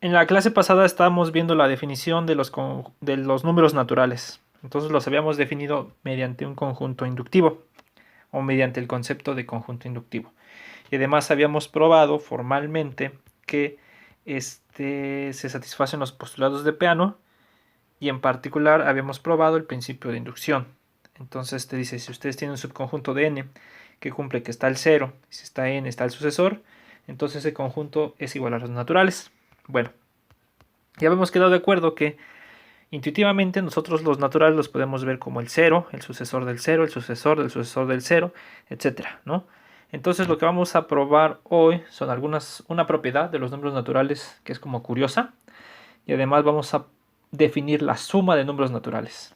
En la clase pasada estábamos viendo la definición de los números naturales. Entonces los habíamos definido mediante un conjunto inductivo o mediante el concepto de conjunto inductivo. Y además habíamos probado formalmente que se satisfacen los postulados de Peano y en particular habíamos probado el principio de inducción. Entonces te dice, si ustedes tienen un subconjunto de n que cumple que está el 0, y si está n está el sucesor, entonces ese conjunto es igual a los naturales. Bueno, ya hemos quedado de acuerdo que intuitivamente nosotros los naturales los podemos ver como el 0, el sucesor del 0, el sucesor del sucesor del 0, etc., ¿no? Entonces lo que vamos a probar hoy son una propiedad de los números naturales que es como curiosa, y además vamos a definir la suma de números naturales,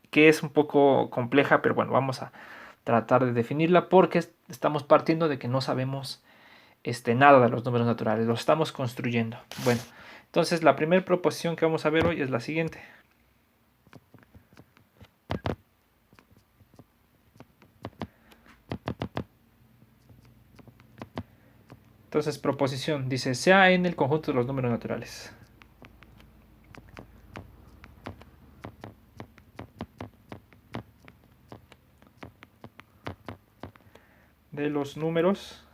que es un poco compleja, pero bueno, vamos a tratar de definirla porque estamos partiendo de que no sabemos nada de los números naturales, los estamos construyendo. Bueno, entonces la primera proposición que vamos a ver hoy es la siguiente. Entonces, proposición dice, sea n el conjunto de los números naturales. De los números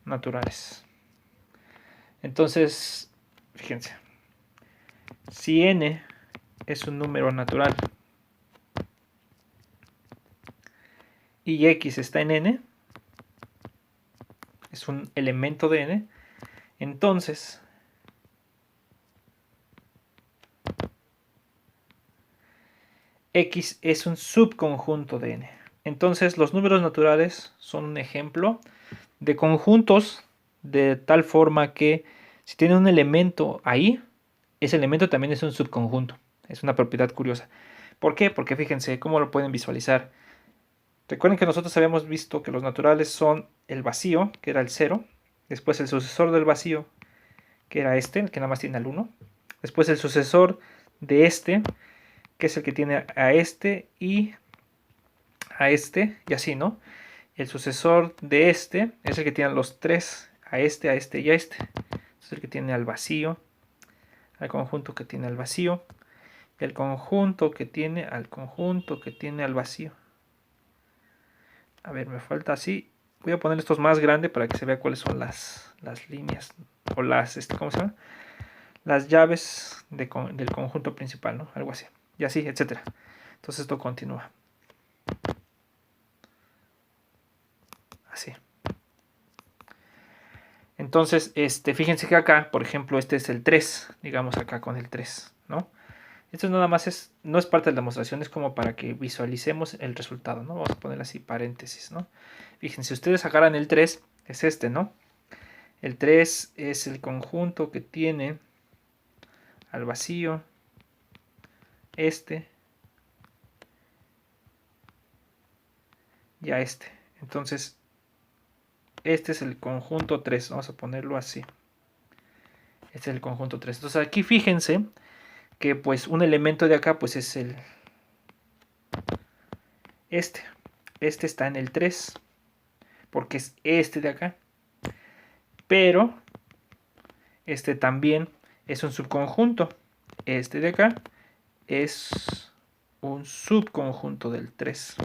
naturales. Entonces, fíjense, si n es un número natural y x está en n, es un elemento de n, entonces x es un subconjunto de n. Entonces los números naturales son un ejemplo de conjuntos de tal forma que si tiene un elemento ahí, ese elemento también es un subconjunto. Es una propiedad curiosa. ¿Por qué? Porque fíjense cómo lo pueden visualizar. Recuerden que nosotros habíamos visto que los naturales son el vacío, que era el 0, después el sucesor del vacío, que era el que nada más tiene al 1, después el sucesor de que es el que tiene a y así, ¿no? El sucesor de es el que tiene los tres, a y a es el que tiene al vacío, al conjunto que tiene al vacío, y el conjunto que tiene al conjunto que tiene al vacío. A ver, me falta así. Voy a poner estos más grandes para que se vea cuáles son las líneas o ¿cómo se llama? Las llaves del conjunto principal, ¿no? Algo así. Y así, etcétera. Entonces esto continúa. Así. Entonces, fíjense que acá, por ejemplo, este es el 3, digamos acá con el 3, ¿no? Esto nada más no es parte de la demostración, es como para que visualicemos el resultado, ¿no? Vamos a poner así paréntesis, ¿no? Fíjense, si ustedes sacaran el 3, es ¿no? El 3 es el conjunto que tiene al vacío y a Entonces, este es el conjunto 3, vamos a ponerlo así. Este es el conjunto 3. Entonces aquí fíjense que pues un elemento de acá pues es el este está en el 3 porque es este de acá, pero este también es un subconjunto. Este de acá es un subconjunto del 3.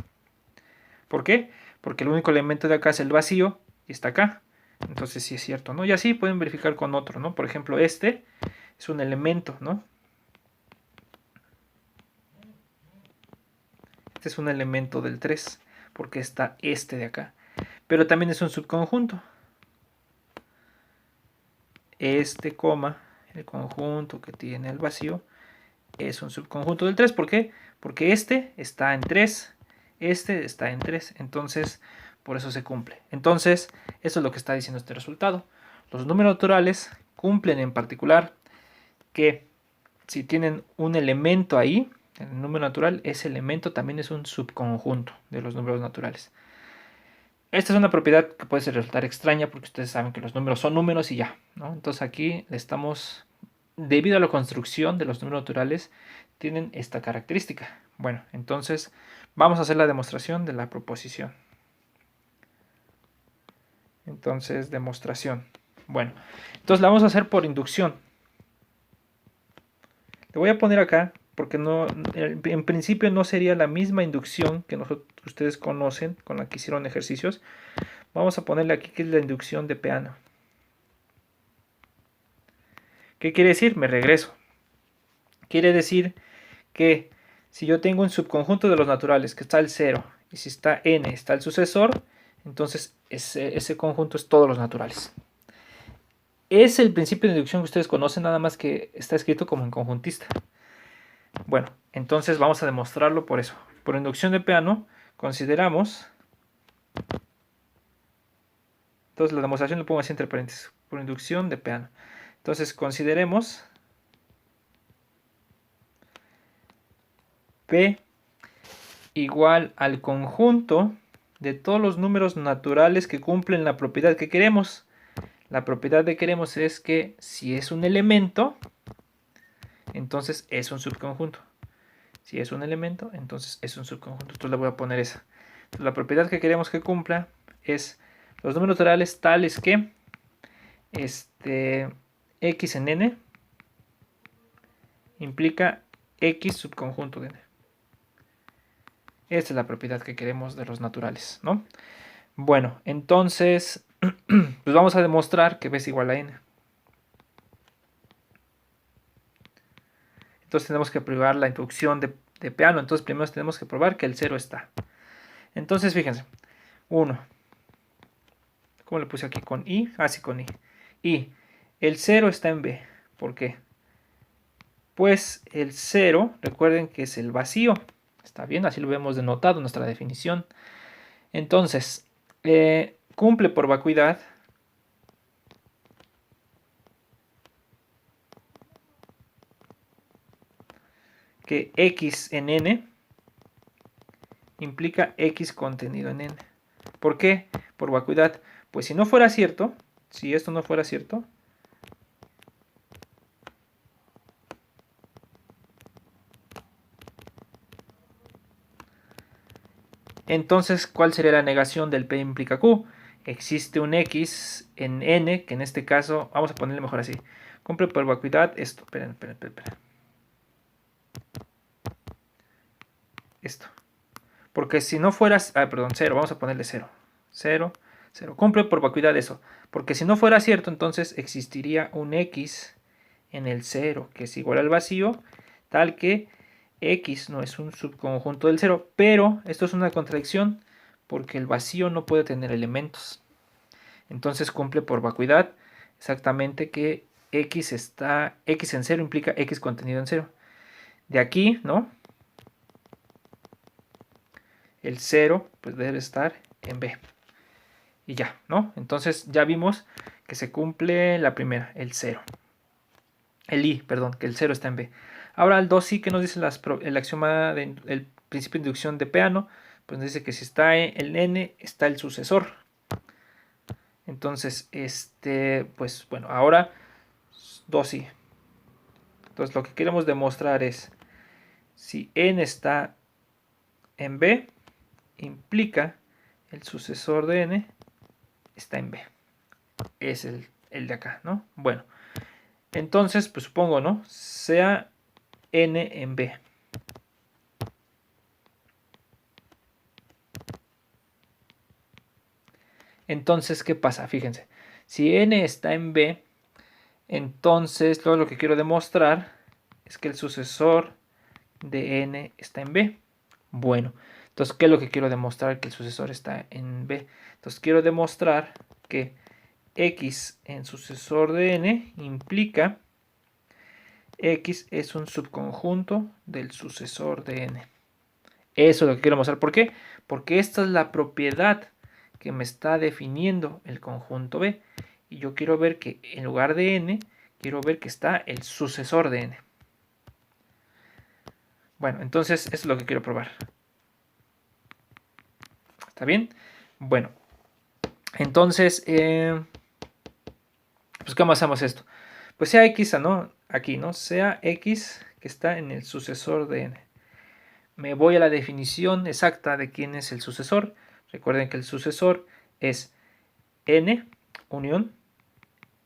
¿Por qué? Porque el único elemento de acá es el vacío y está acá. Entonces sí es cierto, ¿no? Y así pueden verificar con otro, ¿no? Por ejemplo, este es un elemento, ¿no? Este es un elemento del 3 porque está este de acá. Pero también es un subconjunto. El conjunto que tiene el vacío, es un subconjunto del 3. ¿Por qué? Porque este está en 3, este está en 3. Entonces, por eso se cumple. Entonces, eso es lo que está diciendo este resultado. Los números naturales cumplen en particular que si tienen un elemento ahí, en el número natural, ese elemento también es un subconjunto de los números naturales. Esta es una propiedad que puede resultar extraña porque ustedes saben que los números son números y ya, ¿no? Entonces aquí le estamos debido a la construcción de los números naturales, tienen esta característica. Bueno, entonces vamos a hacer la demostración de la proposición. Entonces, demostración. Bueno, entonces la vamos a hacer por inducción. Le voy a poner acá porque no, en principio no sería la misma inducción que ustedes conocen con la que hicieron ejercicios. Vamos a ponerle aquí que es la inducción de Peano. ¿Qué quiere decir? Me regreso. Quiere decir que si yo tengo un subconjunto de los naturales que está el 0 y si está n está el sucesor, entonces ese conjunto es todos los naturales. Es el principio de inducción que ustedes conocen, nada más que está escrito como en conjuntista. Bueno, entonces vamos a demostrarlo por eso. Por inducción de Peano consideramos... Entonces la demostración lo pongo así entre paréntesis. Por inducción de Peano. Entonces consideremos P igual al conjunto de todos los números naturales que cumplen la propiedad que queremos. La propiedad que queremos es que si es un elemento, entonces es un subconjunto. Si es un elemento, entonces es un subconjunto. Entonces le voy a poner esa. Entonces, la propiedad que queremos que cumpla es los números naturales tales que x en n implica x subconjunto de n. Esta es la propiedad que queremos de los naturales, ¿no? Bueno, entonces, pues vamos a demostrar que b es igual a n. Entonces tenemos que probar la inducción de Peano. Entonces primero tenemos que probar que el 0 está. Entonces fíjense, 1. ¿Cómo le puse aquí? ¿Con i? Ah, sí, con i. Y el 0 está en b. ¿Por qué? Pues el 0, recuerden que es el vacío. Está bien, así lo vemos denotado en nuestra definición. Entonces, cumple por vacuidad que x en n implica x contenido en n. ¿Por qué? Por vacuidad. Pues si no fuera cierto, si esto no fuera cierto, entonces, ¿cuál sería la negación del P implica Q? Existe un X en N, que en este caso, vamos a ponerle mejor así. Cumple por vacuidad esto. Esperen. Esto. Porque si no fuera... perdón, 0. Vamos a ponerle 0. 0, 0. Cumple por vacuidad eso. Porque si no fuera cierto, entonces existiría un X en el 0, que es igual al vacío, tal que X no es un subconjunto del 0, pero esto es una contradicción porque el vacío no puede tener elementos. Entonces cumple por vacuidad exactamente que X en 0 implica X contenido en 0. De aquí, ¿no? El 0 pues debe estar en B. Y ya, ¿no? Entonces ya vimos que se cumple la primera, el 0. El I, perdón, que el 0 está en B. Ahora el 2 sí que nos dice el axioma del principio de inducción de Peano, pues nos dice que si está el n, está el sucesor. Entonces, pues bueno, ahora 2 sí. Entonces lo que queremos demostrar es, si n está en B, implica el sucesor de n está en B. Es el de acá, ¿no? Bueno, entonces, pues supongo, ¿no? Sea n en B. Entonces, ¿qué pasa? Fíjense, si n está en B, entonces todo lo que quiero demostrar es que el sucesor de n está en B. Bueno, entonces, ¿qué es lo que quiero demostrar? Que el sucesor está en B. Entonces, quiero demostrar que x en sucesor de n implica x es un subconjunto del sucesor de n. Eso es lo que quiero mostrar. ¿Por qué? Porque esta es la propiedad que me está definiendo el conjunto B. Y yo quiero ver que en lugar de n, quiero ver que está el sucesor de n. Bueno, entonces eso es lo que quiero probar. ¿Está bien? Bueno, entonces, pues ¿cómo hacemos esto? Pues sea x, ¿no? aquí, ¿no? Sea x que está en el sucesor de n. Me voy a la definición exacta de quién es el sucesor. Recuerden que el sucesor es n unión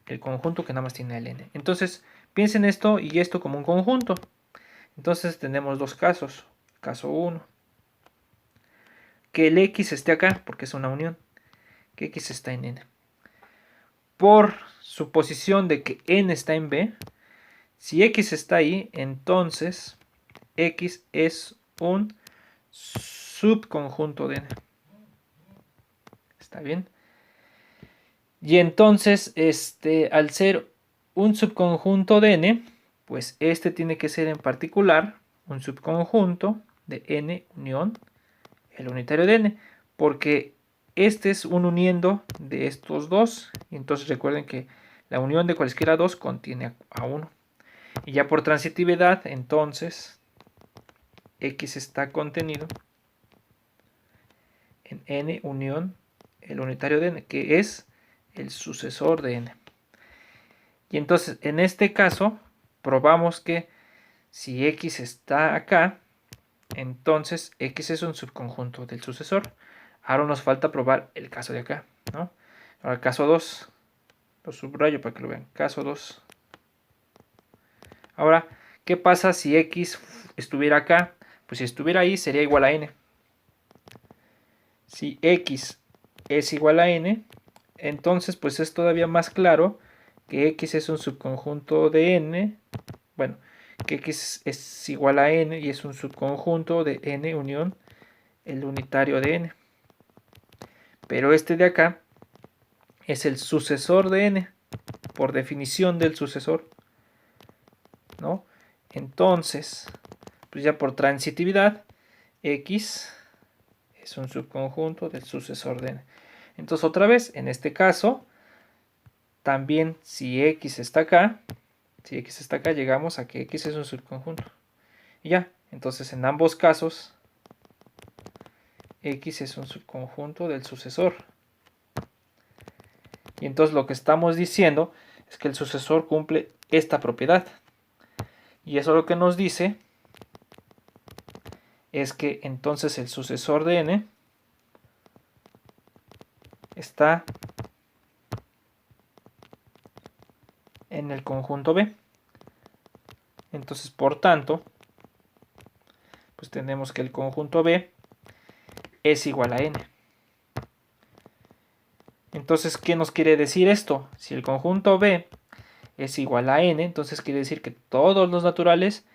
el conjunto que nada más tiene el n. Entonces, piensen esto y esto como un conjunto. Entonces tenemos dos casos. Caso 1. Que el x esté acá, porque es una unión. Que x está en n. Por suposición de que n está en b, si x está ahí, entonces x es un subconjunto de n. ¿Está bien? Y entonces, al ser un subconjunto de n, pues este tiene que ser en particular un subconjunto de n unión el unitario de n, porque este es un uniendo de estos dos. Y entonces recuerden que la unión de cualesquiera dos contiene a 1. Y ya por transitividad, entonces, x está contenido en n unión el unitario de n, que es el sucesor de n. Y entonces, en este caso, probamos que si x está acá, entonces x es un subconjunto del sucesor. Ahora nos falta probar el caso de acá, ¿no? Ahora, caso 2, lo subrayo para que lo vean. Caso 2. Ahora, ¿qué pasa si x estuviera acá? Pues si estuviera ahí sería igual a n. Si x es igual a n, entonces pues es todavía más claro que x es un subconjunto de n. Bueno, que x es igual a n y es un subconjunto de n unión el unitario de n. Pero este de acá es el sucesor de n, por definición del sucesor, ¿no? Entonces, pues ya por transitividad, x es un subconjunto del sucesor de n. Entonces, otra vez, en este caso, también si x está acá, llegamos a que x es un subconjunto. Y ya, entonces en ambos casos, x es un subconjunto del sucesor. Y entonces lo que estamos diciendo es que el sucesor cumple esta propiedad. Y eso lo que nos dice es que entonces el sucesor de n está en el conjunto B. Entonces, por tanto, pues tenemos que el conjunto B es igual a n. Entonces, ¿qué nos quiere decir esto? Si el conjunto B es igual a n, entonces quiere decir que todos los naturales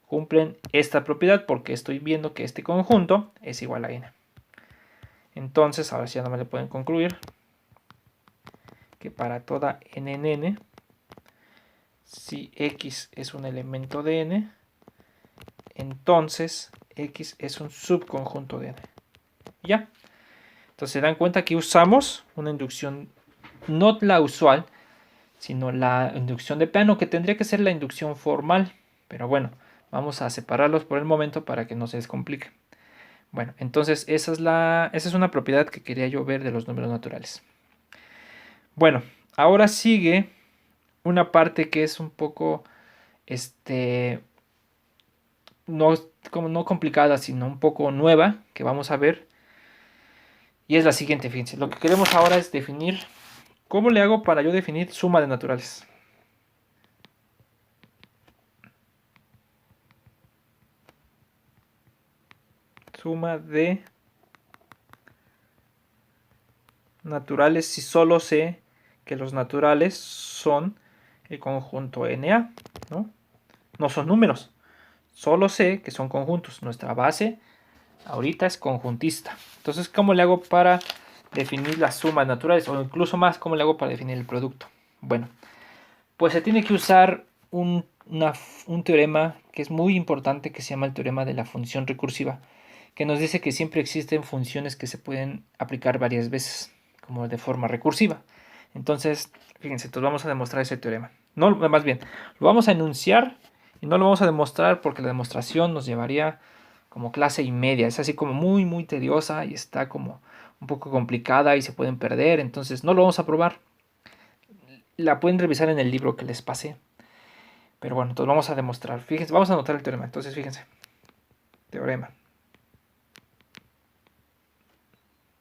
cumplen esta propiedad, porque estoy viendo que este conjunto es igual a n. Entonces, ahora sí ya no me le pueden concluir que para toda n en n, si x es un elemento de n, entonces x es un subconjunto de n. ¿Ya? Entonces se dan cuenta que usamos una inducción, no la usual, sino la inducción de plano, que tendría que ser la inducción formal. Pero bueno, vamos a separarlos por el momento para que no se descomplique. Bueno, entonces esa es una propiedad que quería yo ver de los números naturales. Bueno, ahora sigue una parte que es un poco, no complicada, sino un poco nueva, que vamos a ver. Y es la siguiente, fíjense. Lo que queremos ahora es definir, ¿cómo le hago para yo definir suma de naturales? Suma de naturales si solo sé que los naturales son el conjunto NA, ¿no? No son números, solo sé que son conjuntos. Nuestra base ahorita es conjuntista. Entonces, ¿cómo le hago para definir las sumas naturales? O incluso más, ¿cómo le hago para definir el producto? Bueno, pues se tiene que usar un teorema que es muy importante, que se llama el teorema de la función recursiva, que nos dice que siempre existen funciones que se pueden aplicar varias veces, como de forma recursiva. Entonces, fíjense, entonces vamos a demostrar ese teorema. No, más bien, lo vamos a enunciar y no lo vamos a demostrar porque la demostración nos llevaría como clase y media. Es así como muy, muy tediosa y está como un poco complicada y se pueden perder. Entonces, no lo vamos a probar. La pueden revisar en el libro que les pasé. Pero bueno, entonces vamos a demostrar. Fíjense, vamos a anotar el teorema. Entonces, fíjense. Teorema.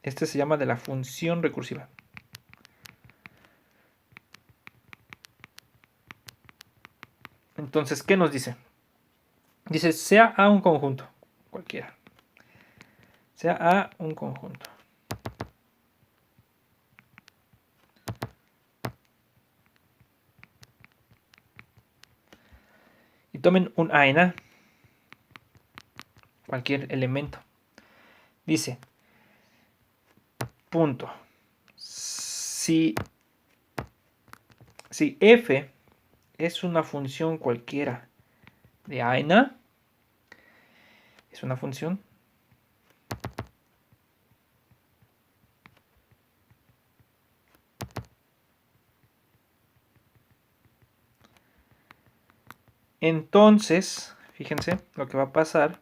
Este se llama de la función recursiva. Entonces, ¿qué nos dice? Dice, sea A un conjunto, cualquiera. Sea A un conjunto. Y tomen un A en A. Cualquier elemento. Dice, punto. Si f es una función cualquiera de A en A, es una función entonces, fíjense, lo que va a pasar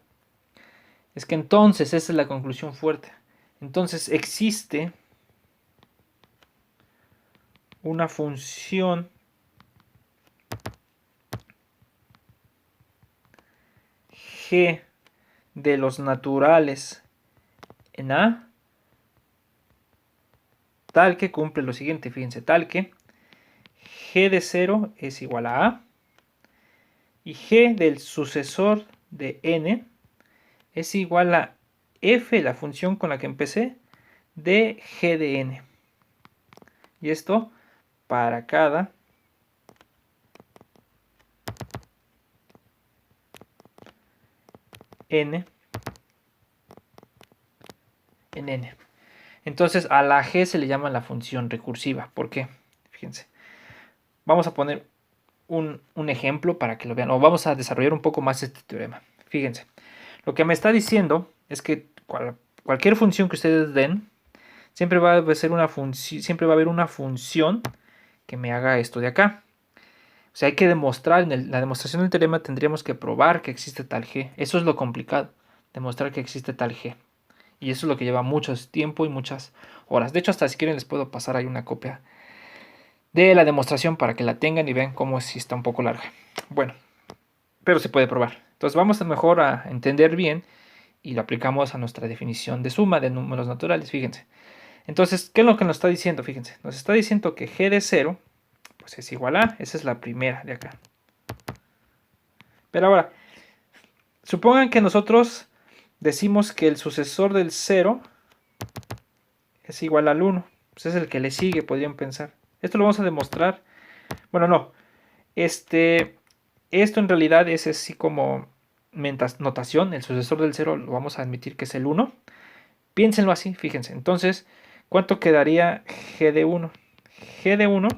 es que entonces, esa es la conclusión fuerte, entonces existe una función g de los naturales en A tal que cumple lo siguiente, fíjense, tal que g de 0 es igual a A y g del sucesor de n es igual a f, la función con la que empecé, de g de n. Y esto para cada n en n. Entonces a la g se le llama la función recursiva. ¿Por qué? Fíjense. Vamos a poner un ejemplo para que lo vean. O vamos a desarrollar un poco más este teorema. Fíjense. Lo que me está diciendo es que cualquier función que ustedes den, siempre va a ser una función, siempre va a haber una función que me haga esto de acá. O sea, hay que demostrar, en la demostración del teorema tendríamos que probar que existe tal g. Eso es lo complicado, demostrar que existe tal g. Y eso es lo que lleva mucho tiempo y muchas horas. De hecho, hasta si quieren les puedo pasar ahí una copia de la demostración para que la tengan y vean cómo si está un poco larga. Bueno, pero se puede probar. Entonces vamos a mejor a entender bien y lo aplicamos a nuestra definición de suma de números naturales, fíjense. Entonces, ¿qué es lo que nos está diciendo? Fíjense, nos está diciendo que g de 0 pues es igual a, esa es la primera de acá. Pero ahora, supongan que nosotros decimos que el sucesor del 0 es igual al 1. Pues es el que le sigue, podrían pensar. Esto lo vamos a demostrar. Bueno, no. Esto en realidad es así como notación. El sucesor del 0 lo vamos a admitir que es el 1. Piénsenlo así, fíjense. Entonces, ¿cuánto quedaría g de 1? G de 1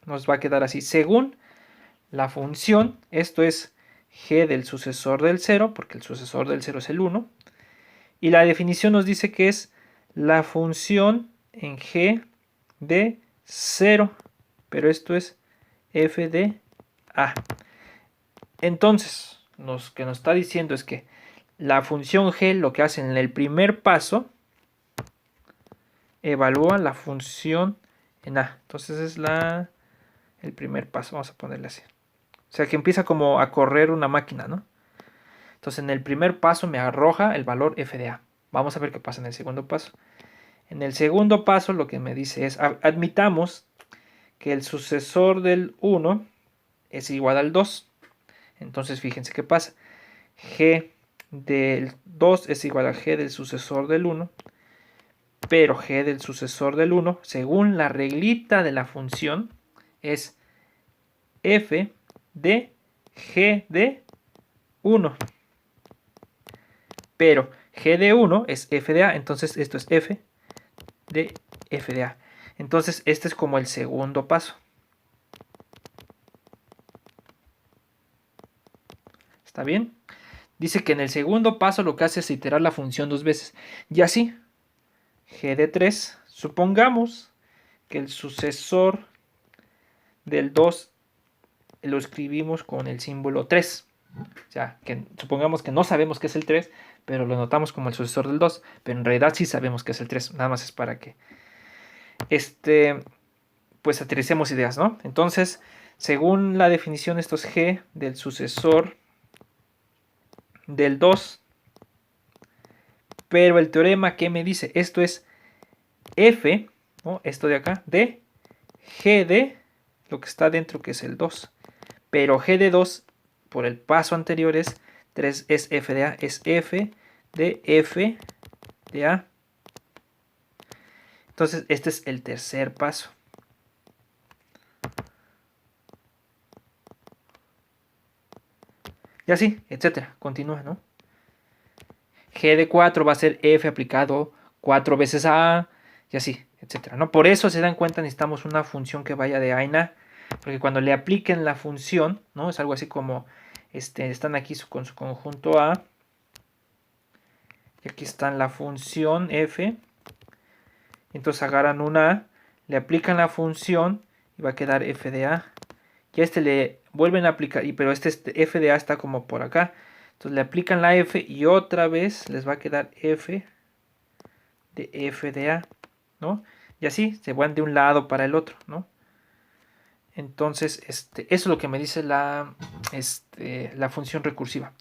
nos va a quedar así. Según la función, esto es g del sucesor del 0, porque el sucesor del 0 es el 1. Y la definición nos dice que es la función en g de 0, pero esto es f de a. Entonces, lo que nos está diciendo es que la función g lo que hace en el primer paso, evalúa la función en a. Entonces es el primer paso, vamos a ponerle así. O sea que empieza como a correr una máquina, ¿no? Entonces en el primer paso me arroja el valor f de a. Vamos a ver qué pasa en el segundo paso. En el segundo paso lo que me dice es, admitamos que el sucesor del 1 es igual al 2. Entonces fíjense qué pasa. G del 2 es igual a G del sucesor del 1. Pero G del sucesor del 1, según la reglita de la función, es f de g de 1. Pero g de 1 es f de a, entonces esto es f de a. Entonces este es como el segundo paso. ¿Está bien? Dice que en el segundo paso lo que hace es iterar la función dos veces. Y así, g de 3, supongamos que el sucesor del 2 lo escribimos con el símbolo 3. O sea, que supongamos que no sabemos qué es el 3, pero lo notamos como el sucesor del 2. Pero en realidad sí sabemos qué es el 3. Nada más es para que pues aterricemos ideas, ¿no? Entonces, Según la definición, esto es g del sucesor del 2. Pero el teorema, ¿qué me dice? Esto es f, ¿no? Esto de acá, de g de lo que está dentro, que es el 2. Pero g de 2, por el paso anterior, es 3, es f de a, es f de a. Entonces, este es el tercer paso. Y así, etcétera. Continúa, ¿no? G de 4 va a ser f aplicado 4 veces a A, y así, etcétera, ¿no? Por eso se dan cuenta, necesitamos una función que vaya de A en A, porque cuando le apliquen la función, ¿no? Es algo así como, están aquí con su conjunto A, y aquí está la función f, entonces agarran una A, le aplican la función, y va a quedar f de A, y a le vuelven a aplicar, pero f de A está como por acá, entonces le aplican la f, y otra vez les va a quedar f de A, ¿no? Y así se van de un lado para el otro, ¿no? Entonces, eso es lo que me dice la función recursiva.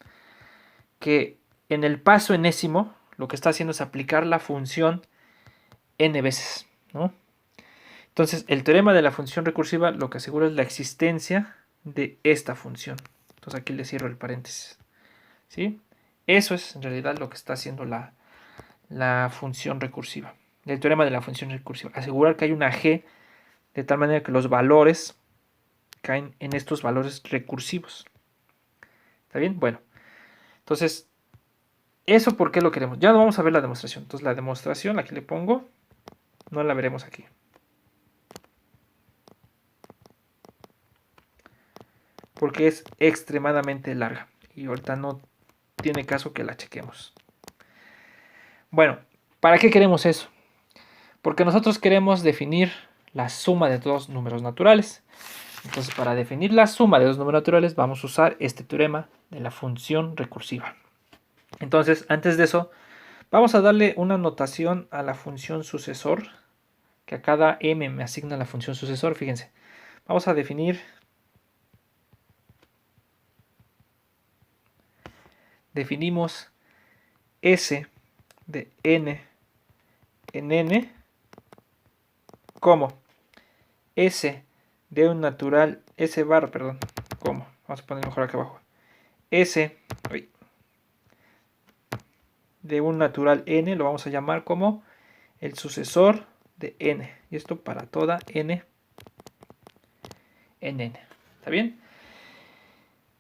Que en el paso enésimo, lo que está haciendo es aplicar la función n veces, ¿no? Entonces, el teorema de la función recursiva lo que asegura es la existencia de esta función. Entonces, aquí le cierro el paréntesis, ¿sí? Eso es en realidad lo que está haciendo la función recursiva. El teorema de la función recursiva. Asegurar que hay una g de tal manera que los valores caen en estos valores recursivos. ¿Está bien? Bueno, entonces, ¿eso por qué lo queremos? Ya no vamos a ver la demostración. Entonces, la demostración, aquí le pongo, no la veremos aquí. Porque es extremadamente larga. Y ahorita no tiene caso que la chequemos. Bueno, ¿para qué queremos eso? Porque nosotros queremos definir la suma de dos números naturales. Entonces, para definir la suma de dos números naturales, vamos a usar este teorema de la función recursiva. Entonces, antes de eso, vamos a darle una notación a la función sucesor, que a cada m me asigna la función sucesor. Fíjense, vamos a definir, definimos s de n en n como s de un natural, s barra, perdón, como, vamos a poner mejor acá abajo, s de un natural n, lo vamos a llamar como el sucesor de n, y esto para toda n en n, ¿está bien?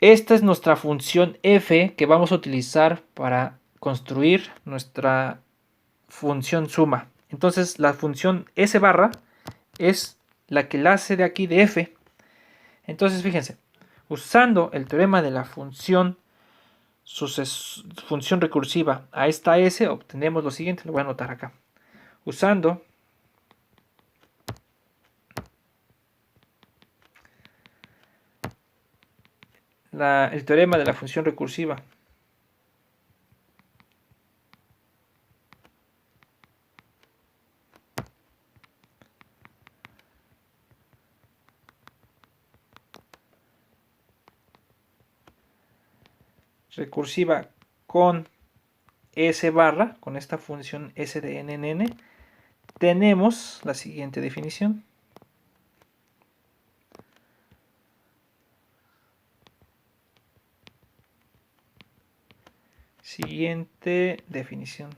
Esta es nuestra función f que vamos a utilizar para construir nuestra función suma. Entonces la función s barra es la que la hace de aquí de f. Entonces fíjense, usando el teorema de la función recursiva a esta s, obtenemos lo siguiente, lo voy a anotar acá. Usando el teorema de la función recursiva con s barra, con esta función s de n en n, tenemos la siguiente definición. Siguiente definición.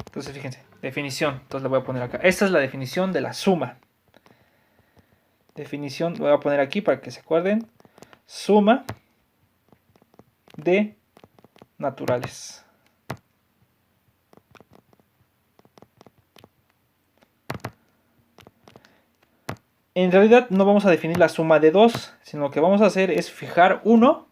Entonces, fíjense, definición. Entonces la voy a poner acá. Esta es la definición de la suma. Definición, lo voy a poner aquí para que se acuerden. Suma de naturales. En realidad no vamos a definir la suma de 2, sino lo que vamos a hacer es fijar 1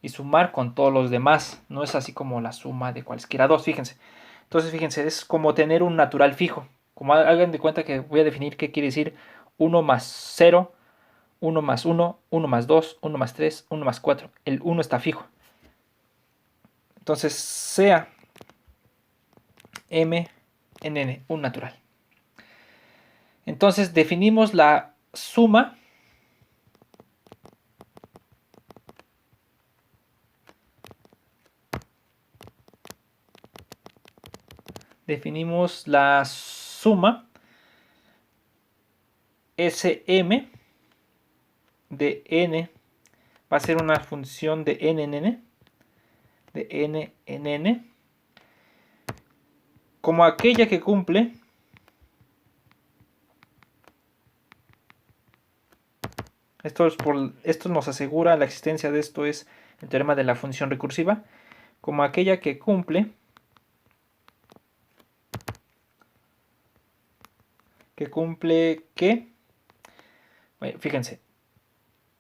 y sumar con todos los demás. No es así como la suma de cualquiera dos, fíjense. Entonces, fíjense, es como tener un natural fijo. Como hagan de cuenta que voy a definir qué quiere decir 1 más 0, 1 más 1, 1 más 2, 1 más 3, 1 más 4. El 1 está fijo. Entonces, sea m en n, un natural. Entonces definimos la suma Sm de n va a ser una función de n en n, de n en n, como aquella que cumple esto nos asegura la existencia de esto, es el teorema de la función recursiva, como aquella que cumple que, bueno, fíjense,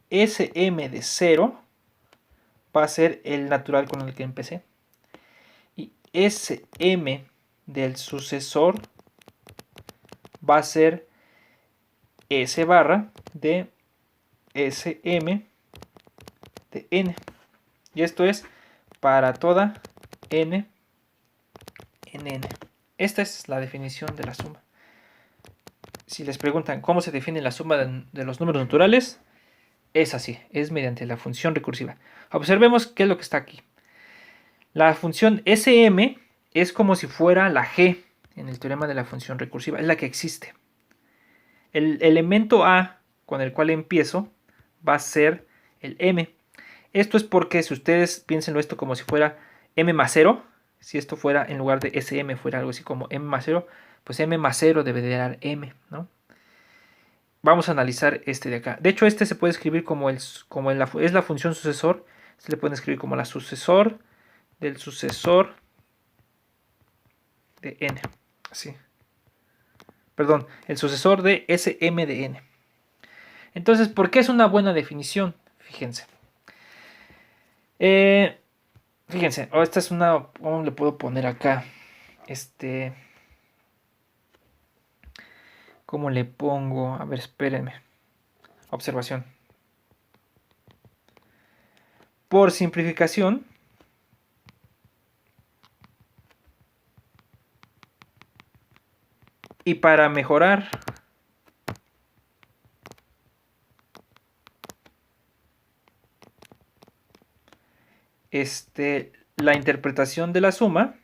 Sm de 0 va a ser el natural con el que empecé, y Sm del sucesor va a ser S barra de Sm de n. Y esto es para toda n en n. Esta es la definición de la suma. Si les preguntan cómo se define la suma de los números naturales, es así, es mediante la función recursiva. Observemos qué es lo que está aquí. La función Sm es como si fuera la g en el teorema de la función recursiva, es la que existe. El elemento a con el cual empiezo va a ser el m. Esto es porque si ustedes piénsenlo esto como si fuera m más 0, si esto fuera en lugar de Sm fuera algo así como m más 0, pues m más 0 debe de dar m, ¿no? Vamos a analizar este de acá. De hecho, este se puede escribir como es la función sucesor. Se le puede escribir como la sucesor del sucesor de n. Así. Perdón, el sucesor de Sm de n. Entonces, ¿por qué es una buena definición? Fíjense. Fíjense, esta es una... ¿Cómo le puedo poner acá? ¿Cómo le pongo? A ver, espérenme. Observación. Por simplificación, y para mejorar la interpretación de la suma,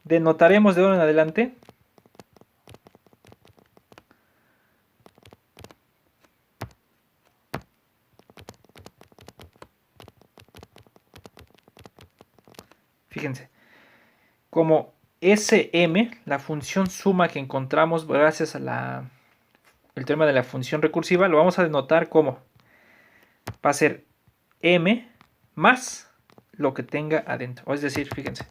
denotaremos de ahora en adelante fíjense, como Sm, la función suma que encontramos gracias a el teorema de la función recursiva, lo vamos a denotar como va a ser m más lo que tenga adentro. O es decir, fíjense,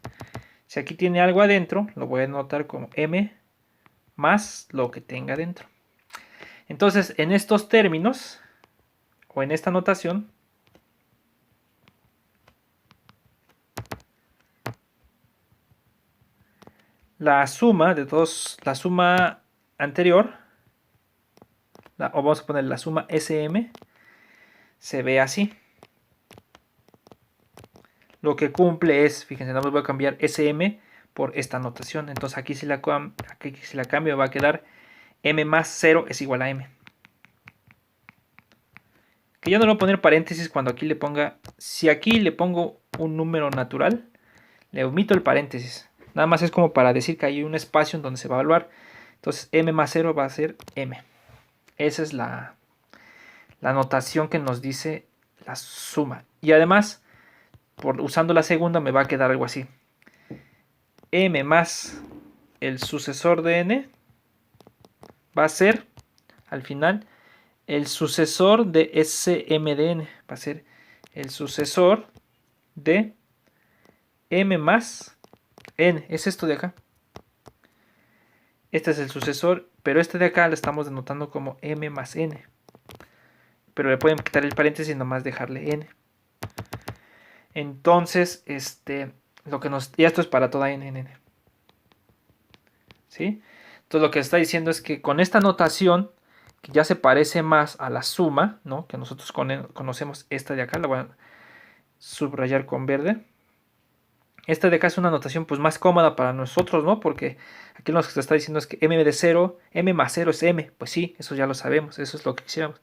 si aquí tiene algo adentro, lo voy a denotar como m más lo que tenga adentro. Entonces, en estos términos, o en esta notación, la suma de todos, la suma anterior, o vamos a poner la suma Sm, se ve así. Lo que cumple es, fíjense, nada más voy a cambiar Sm por esta notación. Entonces aquí si la cambio va a quedar m más 0 es igual a m. Que yo no le voy a poner paréntesis cuando aquí le ponga, si aquí le pongo un número natural, le omito el paréntesis. Nada más es como para decir que hay un espacio en donde se va a evaluar. Entonces m más 0 va a ser m. Esa es la notación que nos dice la suma. Y además, usando la segunda me va a quedar algo así. M más el sucesor de n va a ser, al final, el sucesor de Sm de n. Va a ser el sucesor de m más n. Es esto de acá. Este es el sucesor, pero este de acá lo estamos denotando como m más n. Pero le pueden quitar el paréntesis y nomás dejarle n. Entonces, y esto es para toda n en n. ¿Sí? Entonces lo que está diciendo es que con esta notación, que ya se parece más a la suma, ¿no? Que nosotros conocemos esta de acá, la voy a subrayar con verde. Esta de acá es una notación pues más cómoda para nosotros, ¿no? Porque aquí lo que se está diciendo es que m de 0, m más 0 es m. Pues sí, eso ya lo sabemos, eso es lo que quisiéramos.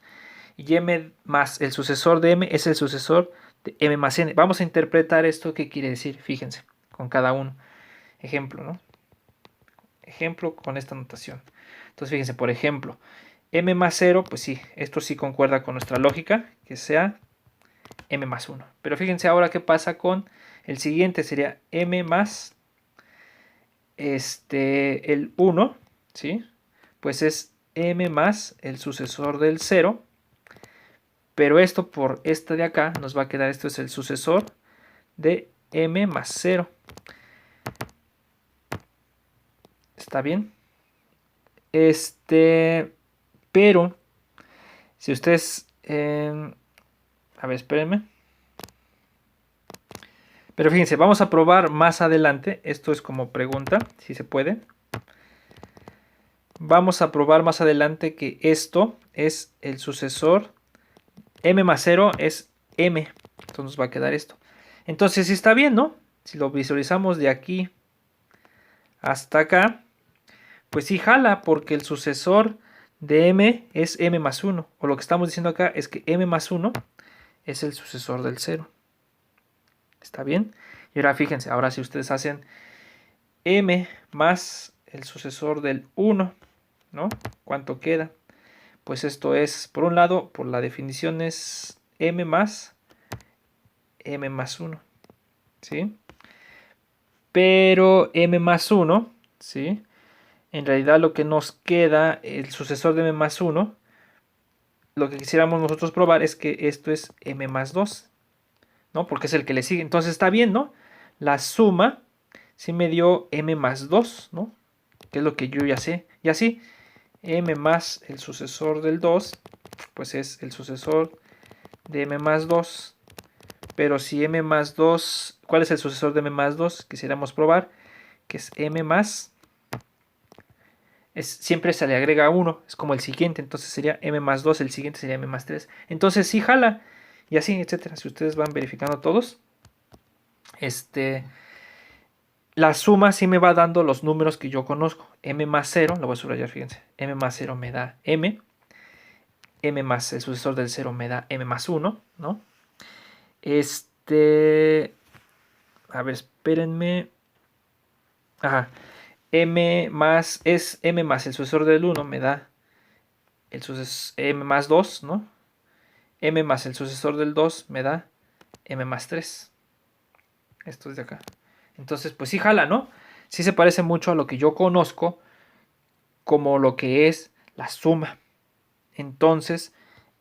Y m más el sucesor de m es el sucesor de m más n. Vamos a interpretar esto, ¿qué quiere decir? Fíjense, con cada uno. Ejemplo, ¿no? Ejemplo con esta notación. Entonces, fíjense, por ejemplo, m más 0, pues sí, esto sí concuerda con nuestra lógica, que sea m más 1. Pero fíjense ahora qué pasa con el siguiente, sería m más el 1, ¿sí? Pues es m más el sucesor del 0, pero esto por esta de acá nos va a quedar, esto es el sucesor de m más 0. ¿Está bien? Pero si ustedes, a ver, espérenme. Pero fíjense, vamos a probar más adelante, esto es como pregunta, si se puede. Vamos a probar más adelante que esto es el sucesor, m más 0 es m, entonces nos va a quedar esto. Entonces sí está bien, ¿no? Si lo visualizamos de aquí hasta acá, pues sí jala, porque el sucesor de m es m más 1, o lo que estamos diciendo acá es que m más 1 es el sucesor del 0. ¿Está bien? Y ahora fíjense, ahora si ustedes hacen m más el sucesor del 1, ¿no? ¿Cuánto queda? Pues esto es, por un lado, por la definición es m más 1, ¿sí? Pero m más 1, ¿sí? En realidad lo que nos queda, el sucesor de m más 1, lo que quisiéramos nosotros probar es que esto es m más 2, ¿no? Porque es el que le sigue. Entonces está bien, ¿no? La suma sí me dio m más 2, ¿no? Que es lo que yo ya sé. Y así, m más el sucesor del 2, pues es el sucesor de m más 2. Pero si m más 2, ¿cuál es el sucesor de m más 2? Quisiéramos probar que es m más, siempre se le agrega 1, es como el siguiente, entonces sería m más 2, el siguiente sería m más 3. Entonces sí jala, y así, etcétera. Si ustedes van verificando todos, la suma sí me va dando los números que yo conozco. M más 0, lo voy a subrayar, fíjense. M más 0 me da m. M más el sucesor del 0 me da m más 1, ¿no? A ver, espérenme. Ajá. M más es m más el sucesor del 1 me da el m más 2, ¿no? M más el sucesor del 2 me da m más 3. Esto es de acá. Entonces, pues sí jala, ¿no? Sí se parece mucho a lo que yo conozco como lo que es la suma. Entonces,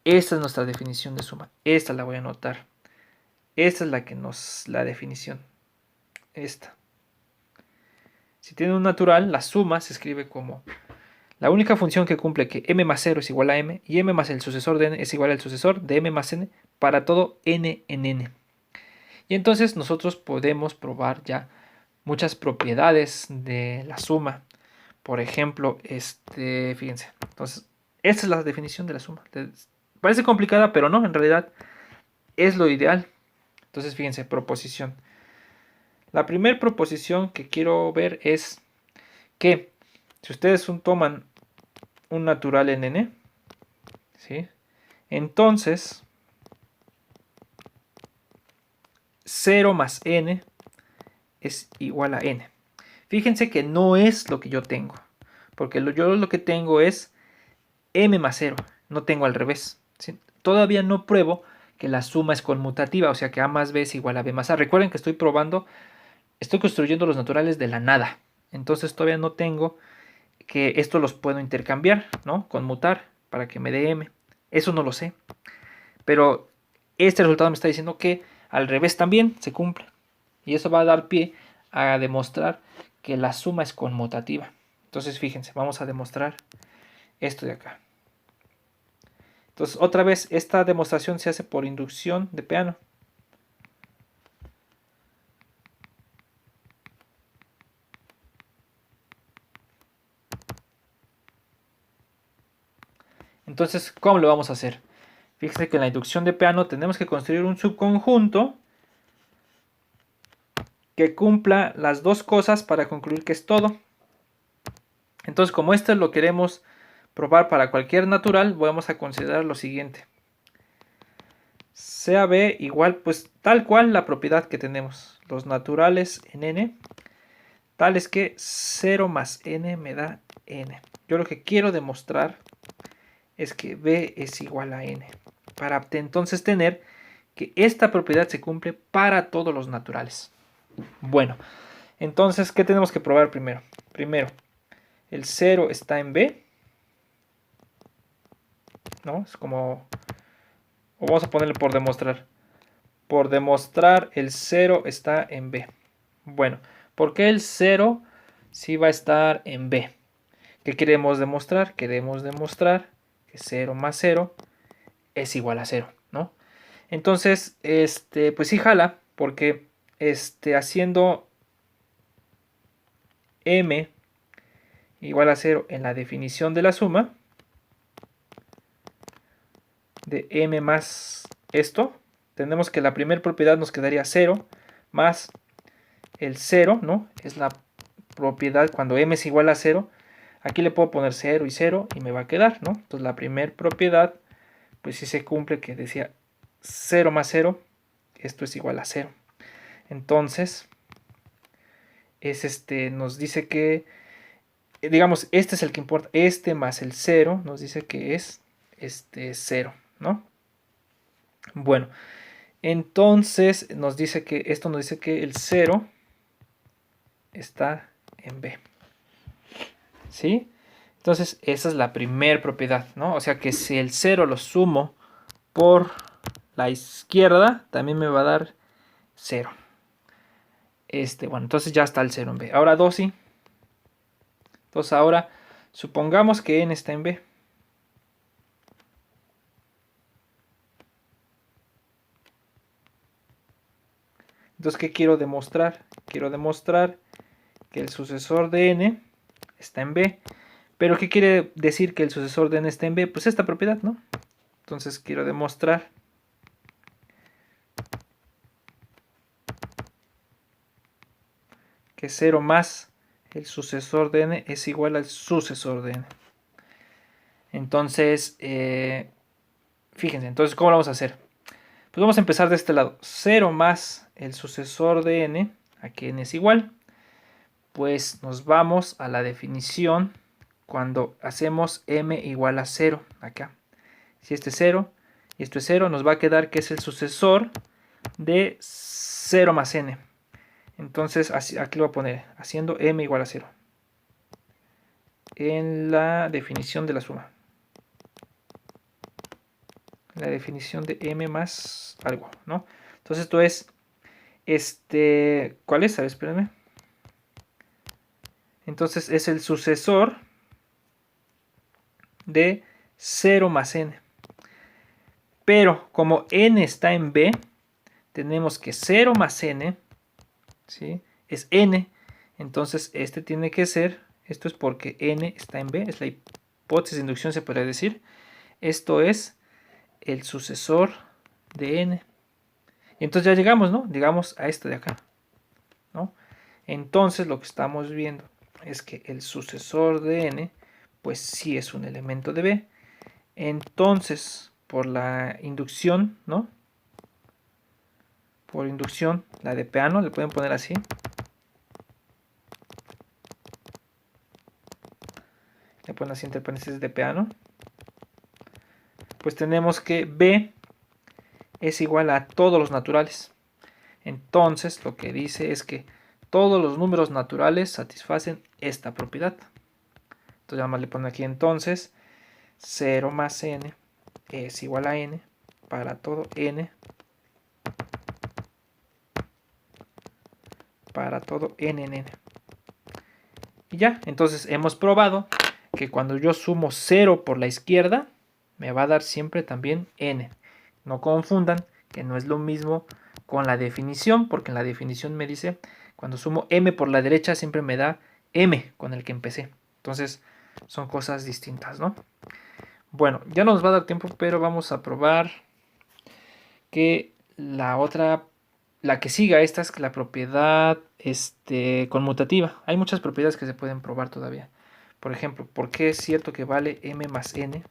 esta es nuestra definición de suma. Esta la voy a anotar. Esta es la definición. Esta. Si tiene un natural, la suma se escribe como la única función que cumple que m más 0 es igual a m y m más el sucesor de n es igual al sucesor de m más n para todo n en n. Y entonces nosotros podemos probar ya muchas propiedades de la suma. Por ejemplo, fíjense. Entonces, esta es la definición de la suma. Parece complicada, pero no, en realidad es lo ideal. Entonces, fíjense, proposición. La primera proposición que quiero ver es que si ustedes toman un natural en n, ¿sí? Entonces 0 más n es igual a n. Fíjense que no es lo que yo tengo, porque yo lo que tengo es m más 0, no tengo al revés, ¿sí? Todavía no pruebo que la suma es conmutativa, o sea que a más b es igual a b más a. Recuerden que estoy construyendo los naturales de la nada, entonces todavía no tengo que esto los puedo intercambiar, ¿no? Conmutar para que me dé m. Eso no lo sé, pero este resultado me está diciendo que al revés también se cumple. Y eso va a dar pie a demostrar que la suma es conmutativa. Entonces, fíjense, vamos a demostrar esto de acá. Entonces, otra vez, esta demostración se hace por inducción de Peano. Entonces, ¿cómo lo vamos a hacer? Fíjense que en la inducción de Peano tenemos que construir un subconjunto que cumpla las dos cosas para concluir que es todo. Entonces, como esto lo queremos probar para cualquier natural, vamos a considerar lo siguiente. Sea B igual, pues tal cual la propiedad que tenemos. Los naturales en n, tales que 0 más n me da n. Yo lo que quiero demostrar es que B es igual a n. Para entonces tener que esta propiedad se cumple para todos los naturales. Bueno, entonces, ¿qué tenemos que probar primero? Primero, el 0 está en B, ¿no? Es como, o vamos a ponerle por demostrar. Por demostrar, el 0 está en B. Bueno, ¿por qué el 0 sí va a estar en B? ¿Qué queremos demostrar? Queremos demostrar que 0 más 0 es igual a 0, ¿no? Entonces, pues sí jala, porque haciendo m igual a 0 en la definición de la suma de m más esto, tenemos que la primera propiedad nos quedaría 0 más el 0, ¿no? Es la propiedad cuando m es igual a 0. Aquí le puedo poner 0 y 0 y me va a quedar, ¿no? Entonces la primera propiedad, pues sí se cumple, que decía 0 más 0, esto es igual a 0. Entonces, nos dice que, digamos, este es el que importa, este más el 0 nos dice que es 0, ¿no? Bueno, entonces nos dice que, esto nos dice que el 0 está en B, ¿sí? Entonces, esa es la primera propiedad, ¿no? O sea que si el 0 lo sumo por la izquierda, también me va a dar 0. Bueno, entonces ya está el 0 en B. Ahora 2 sí. Entonces ahora, supongamos que n está en B. Entonces, ¿qué quiero demostrar? Quiero demostrar que el sucesor de n está en B. ¿Pero qué quiere decir que el sucesor de n está en B? Pues esta propiedad, ¿no? Entonces quiero demostrar que 0 más el sucesor de n es igual al sucesor de n. Entonces, fíjense, entonces, ¿cómo lo vamos a hacer? Pues vamos a empezar de este lado. 0 más el sucesor de n, a que n es igual. Pues nos vamos a la definición cuando hacemos m igual a 0, acá. Si este es 0 y esto es 0, nos va a quedar que es el sucesor de 0 más n. Entonces, aquí lo voy a poner, haciendo m igual a 0. En la definición de la suma. La definición de m más algo, ¿no? Entonces esto es, ¿cuál es? A ver, espérenme. Entonces es el sucesor de 0 más n. Pero como n está en B, tenemos que 0 más n, ¿sí? Es n. Entonces este tiene que ser, esto es porque n está en B, es la hipótesis de inducción, se podría decir. Esto es el sucesor de n. Y entonces ya llegamos, ¿no? Llegamos a esto de acá, ¿no? Entonces lo que estamos viendo es que el sucesor de n, pues sí es un elemento de B. Entonces, por la inducción, ¿no? Por inducción, la de Peano, le pueden poner así. Le ponen así entre paréntesis de Peano. Pues tenemos que B es igual a todos los naturales. Entonces, lo que dice es que todos los números naturales satisfacen esta propiedad. Entonces, nada más le ponen aquí entonces 0 más n es igual a n para todo n para todo n en n. Y ya, entonces hemos probado que cuando yo sumo 0 por la izquierda, me va a dar siempre también n. No confundan que no es lo mismo con la definición, porque en la definición me dice, cuando sumo m por la derecha siempre me da m con el que empecé. Entonces son cosas distintas, ¿no? Bueno, ya no nos va a dar tiempo, pero vamos a probar que la que siga esta es la propiedad conmutativa. Hay muchas propiedades que se pueden probar todavía. Por ejemplo, ¿por qué es cierto que vale m más n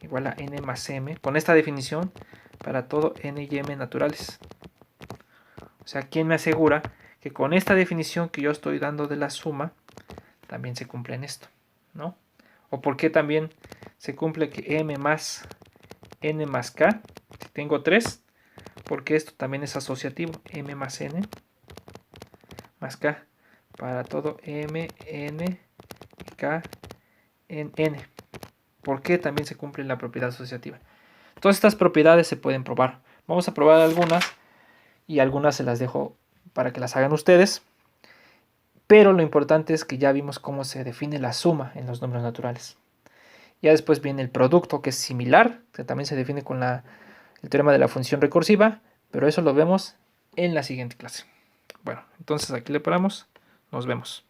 igual a n más m? Con esta definición para todo n y m naturales. O sea, ¿quién me asegura que con esta definición que yo estoy dando de la suma, también se cumple en esto, ¿no? O por qué también se cumple que m más n más k, si tengo 3, porque esto también es asociativo, m más n más k, para todo m, n, k, en n. ¿Por qué también se cumple la propiedad asociativa? Todas estas propiedades se pueden probar. Vamos a probar algunas y algunas se las dejo para que las hagan ustedes. Pero lo importante es que ya vimos cómo se define la suma en los números naturales. Ya después viene el producto, que es similar, que también se define con el teorema de la función recursiva, pero eso lo vemos en la siguiente clase. Bueno, entonces aquí le paramos. Nos vemos.